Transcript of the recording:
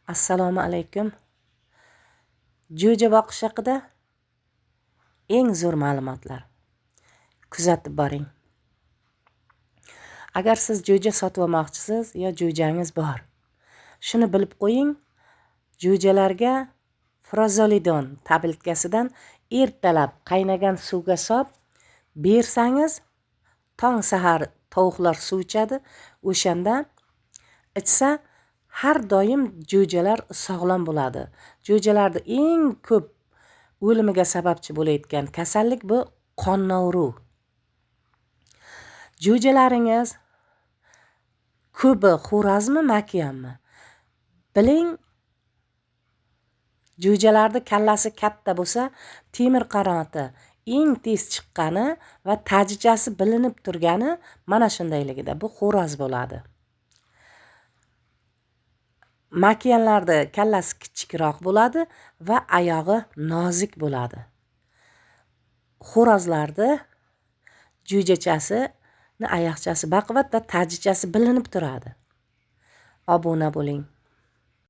Assalomu alaykum. Jo'ja boqish haqida eng zo'r ma'lumotlar. Kuzatib boring. Agar siz jo'ja sotib olmoqchisiz yo jo'jangiz bor, shuni bilib qo'ying, jo'jalarga frozolidon tabletkasidan ertalab qaynagan suvga solib bersangiz, tong sahar tovuqlar suv ichadi, o'shanda ichsa har doim jo'jalar sog'lom bo'ladi. Jo'jalarda eng ko'p o'limiga sababchi bo'layotgan kasallik bu qonnavruv. Jo'jalaringiz ko'pi xo'razmi, makiyanmi? Biling, jo'jalarda kallasi katta bo'lsa, temir qanoti eng tez chiqqani va tajichasi bilinib turgani mana shundayligida bu xo'raz bo'ladi. Makiyanlarda kallasi kichikroq bo'ladi va oyog'i nozik bo'ladi. Xo'rozlarda jo'jachasini oyoqchasi baquvvat va tajichasi bilinib turadi. Obuna bo'ling.